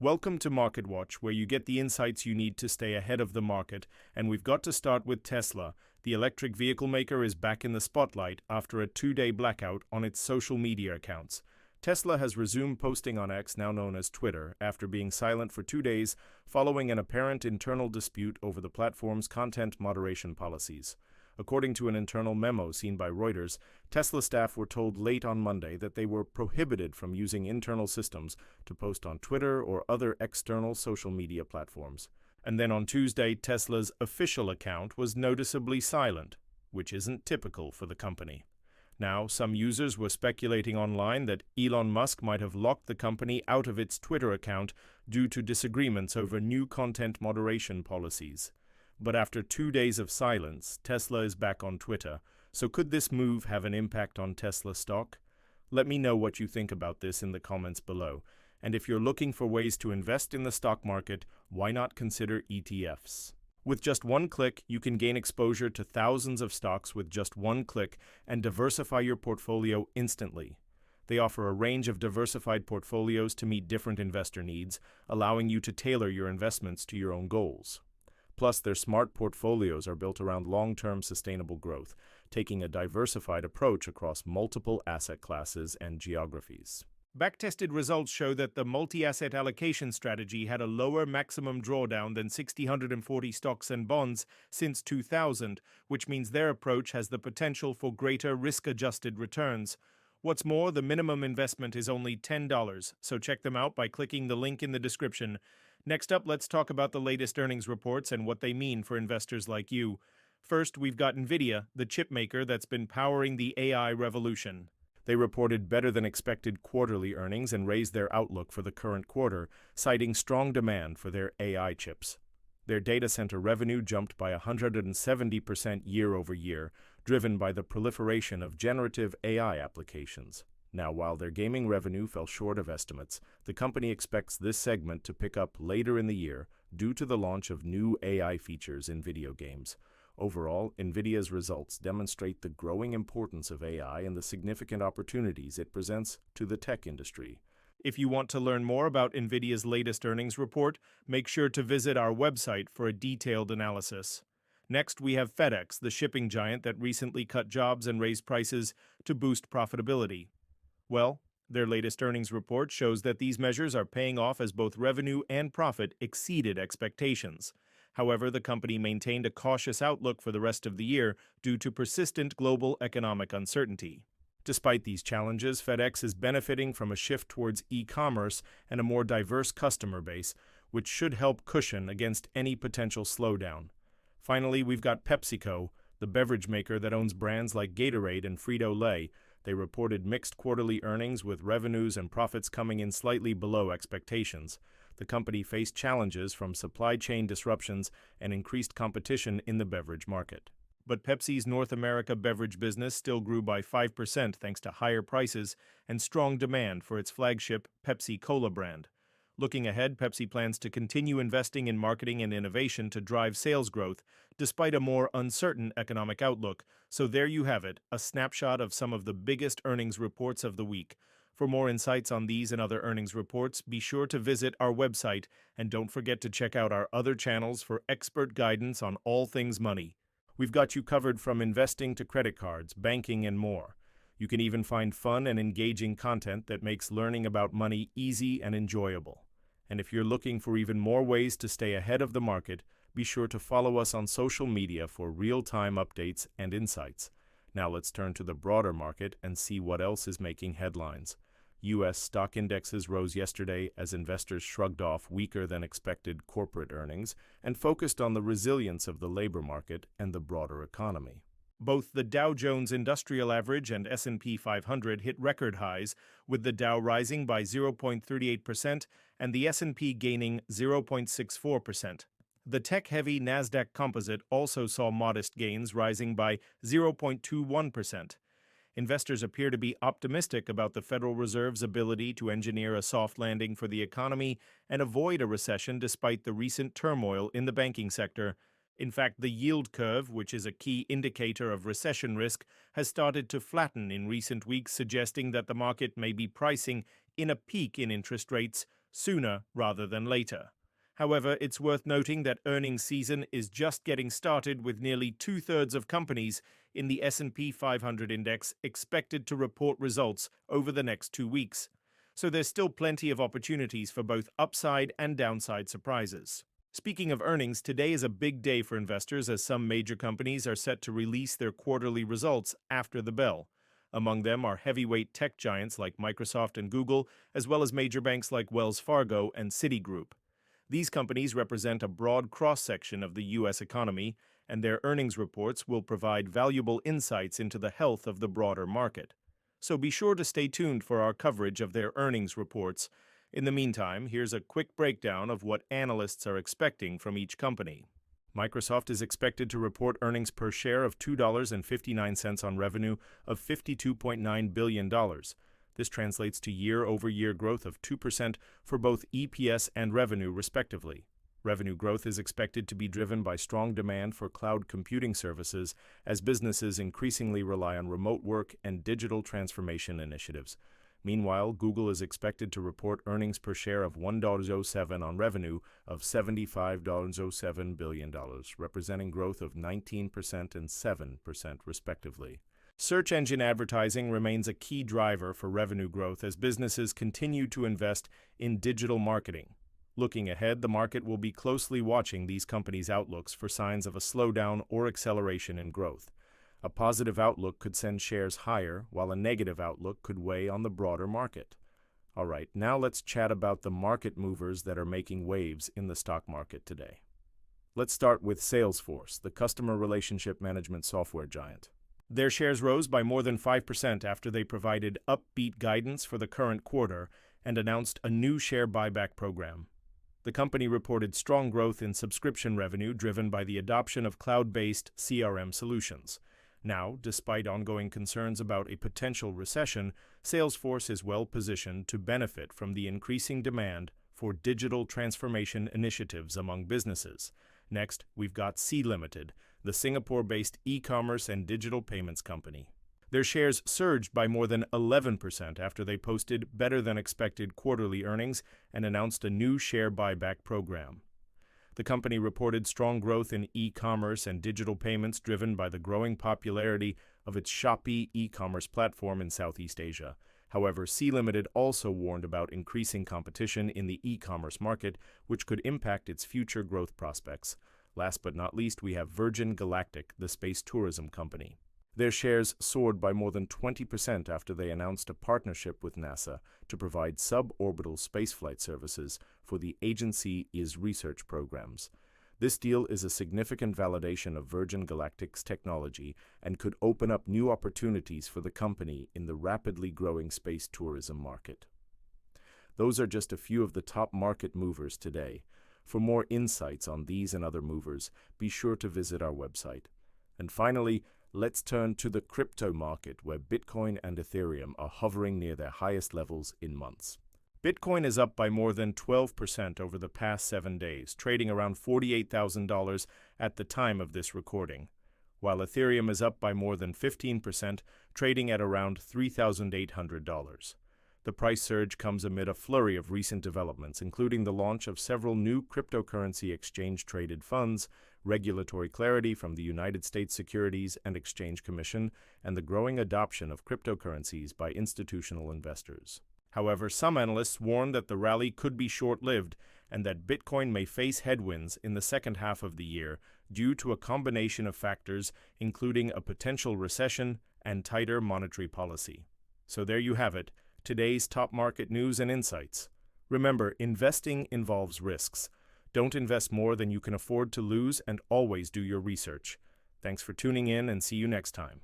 Welcome to Market Watch, where you get the insights you need to stay ahead of the market. And we've got to start with Tesla. The electric vehicle maker is back in the spotlight after a two-day blackout on its social media accounts. Tesla has resumed posting on X, now known as Twitter, after being silent for 2 days following an apparent internal dispute over the platform's content moderation policies. According to an internal memo seen by Reuters, Tesla staff were told late on Monday that they were prohibited from using internal systems to post on Twitter or other external social media platforms. And then on Tuesday, Tesla's official account was noticeably silent, which isn't typical for the company. Now, some users were speculating online that Elon Musk might have locked the company out of its Twitter account due to disagreements over new content moderation policies. But after 2 days of silence, Tesla is back on Twitter. So could this move have an impact on Tesla stock? Let me know what you think about this in the comments below. And if you're looking for ways to invest in the stock market, why not consider ETFs? With just one click, you can gain exposure to thousands of stocks with just one click and diversify your portfolio instantly. They offer a range of diversified portfolios to meet different investor needs, allowing you to tailor your investments to your own goals. Plus, their smart portfolios are built around long-term sustainable growth, taking a diversified approach across multiple asset classes and geographies. Backtested results show that the multi-asset allocation strategy had a lower maximum drawdown than 640 stocks and bonds since 2000, which means their approach has the potential for greater risk-adjusted returns. What's more, the minimum investment is only $10, so check them out by clicking the link in the description. Next up, let's talk about the latest earnings reports and what they mean for investors like you. First, we've got NVIDIA, the chip maker that's been powering the AI revolution. They reported better than expected quarterly earnings and raised their outlook for the current quarter, citing strong demand for their AI chips. Their data center revenue jumped by 170% year over year, driven by the proliferation of generative AI applications. Now, while their gaming revenue fell short of estimates, the company expects this segment to pick up later in the year due to the launch of new AI features in video games. Overall, NVIDIA's results demonstrate the growing importance of AI and the significant opportunities it presents to the tech industry. If you want to learn more about NVIDIA's latest earnings report, make sure to visit our website for a detailed analysis. Next, we have FedEx, the shipping giant that recently cut jobs and raised prices to boost profitability. Well, their latest earnings report shows that these measures are paying off as both revenue and profit exceeded expectations. However, the company maintained a cautious outlook for the rest of the year due to persistent global economic uncertainty. Despite these challenges, FedEx is benefiting from a shift towards e-commerce and a more diverse customer base, which should help cushion against any potential slowdown. Finally, we've got PepsiCo, the beverage maker that owns brands like Gatorade and Frito-Lay. They reported mixed quarterly earnings with revenues and profits coming in slightly below expectations. The company faced challenges from supply chain disruptions and increased competition in the beverage market. But Pepsi's North America beverage business still grew by 5% thanks to higher prices and strong demand for its flagship Pepsi Cola brand. Looking ahead, Pepsi plans to continue investing in marketing and innovation to drive sales growth, despite a more uncertain economic outlook. So there you have it, a snapshot of some of the biggest earnings reports of the week. For more insights on these and other earnings reports, be sure to visit our website, and don't forget to check out our other channels for expert guidance on all things money. We've got you covered from investing to credit cards, banking, and more. You can even find fun and engaging content that makes learning about money easy and enjoyable. And if you're looking for even more ways to stay ahead of the market, be sure to follow us on social media for real-time updates and insights. Now let's turn to the broader market and see what else is making headlines. U.S. stock indexes rose yesterday as investors shrugged off weaker than expected corporate earnings and focused on the resilience of the labor market and the broader economy. Both the Dow Jones Industrial Average and S&P 500 hit record highs, with the Dow rising by 0.38% and the S&P gaining 0.64%. The tech-heavy Nasdaq Composite also saw modest gains, rising by 0.21%. Investors appear to be optimistic about the Federal Reserve's ability to engineer a soft landing for the economy and avoid a recession despite the recent turmoil in the banking sector. In fact, the yield curve, which is a key indicator of recession risk, has started to flatten in recent weeks, suggesting that the market may be pricing in a peak in interest rates sooner rather than later. However, it's worth noting that earnings season is just getting started, with nearly two-thirds of companies in the S&P 500 index expected to report results over the next 2 weeks. So there's still plenty of opportunities for both upside and downside surprises. Speaking of earnings, today is a big day for investors as some major companies are set to release their quarterly results after the bell. Among them are heavyweight tech giants like Microsoft and Google, as well as major banks like Wells Fargo and Citigroup. These companies represent a broad cross-section of the U.S. economy, and their earnings reports will provide valuable insights into the health of the broader market. So be sure to stay tuned for our coverage of their earnings reports. In the meantime, here's a quick breakdown of what analysts are expecting from each company. Microsoft is expected to report earnings per share of $2.59 on revenue of $52.9 billion. This translates to year-over-year growth of 2% for both EPS and revenue, respectively. Revenue growth is expected to be driven by strong demand for cloud computing services as businesses increasingly rely on remote work and digital transformation initiatives. Meanwhile, Google is expected to report earnings per share of $1.07 on revenue of $75.07 billion, representing growth of 19% and 7%, respectively. Search engine advertising remains a key driver for revenue growth as businesses continue to invest in digital marketing. Looking ahead, the market will be closely watching these companies' outlooks for signs of a slowdown or acceleration in growth. A positive outlook could send shares higher, while a negative outlook could weigh on the broader market. All right, now let's chat about the market movers that are making waves in the stock market today. Let's start with Salesforce, the customer relationship management software giant. Their shares rose by more than 5% after they provided upbeat guidance for the current quarter and announced a new share buyback program. The company reported strong growth in subscription revenue driven by the adoption of cloud-based CRM solutions. Now, despite ongoing concerns about a potential recession, Salesforce is well positioned to benefit from the increasing demand for digital transformation initiatives among businesses. Next, we've Got Sea Limited, the Singapore-based e-commerce and digital payments company. Their shares surged by more than 11% after they posted better-than-expected quarterly earnings and announced a new share buyback program. The company reported strong growth in e-commerce and digital payments driven by the growing popularity of its Shopee e-commerce platform in Southeast Asia. However, Sea Limited also warned about increasing competition in the e-commerce market, which could impact its future growth prospects. Last but not least, we have Virgin Galactic, the space tourism company. Their shares soared by more than 20% after they announced a partnership with NASA to provide suborbital spaceflight services for the agency's research programs. This deal is a significant validation of Virgin Galactic's technology and could open up new opportunities for the company in the rapidly growing space tourism market. Those are just a few of the top market movers today. For more insights on these and other movers, be sure to visit our website. And finally, let's turn to the crypto market, where Bitcoin and Ethereum are hovering near their highest levels in months. Bitcoin is up by more than 12% over the past 7 days, trading around $48,000 at the time of this recording, while Ethereum is up by more than 15%, trading at around $3,800. The price surge comes amid a flurry of recent developments, including the launch of several new cryptocurrency exchange-traded funds, regulatory clarity from the United States Securities and Exchange Commission, and the growing adoption of cryptocurrencies by institutional investors. However, some analysts warn that the rally could be short-lived and that Bitcoin may face headwinds in the second half of the year due to a combination of factors, including a potential recession and tighter monetary policy. So there you have it, today's top market news and insights. Remember, investing involves risks. Don't invest more than you can afford to lose, and always do your research. Thanks for tuning in, and see you next time.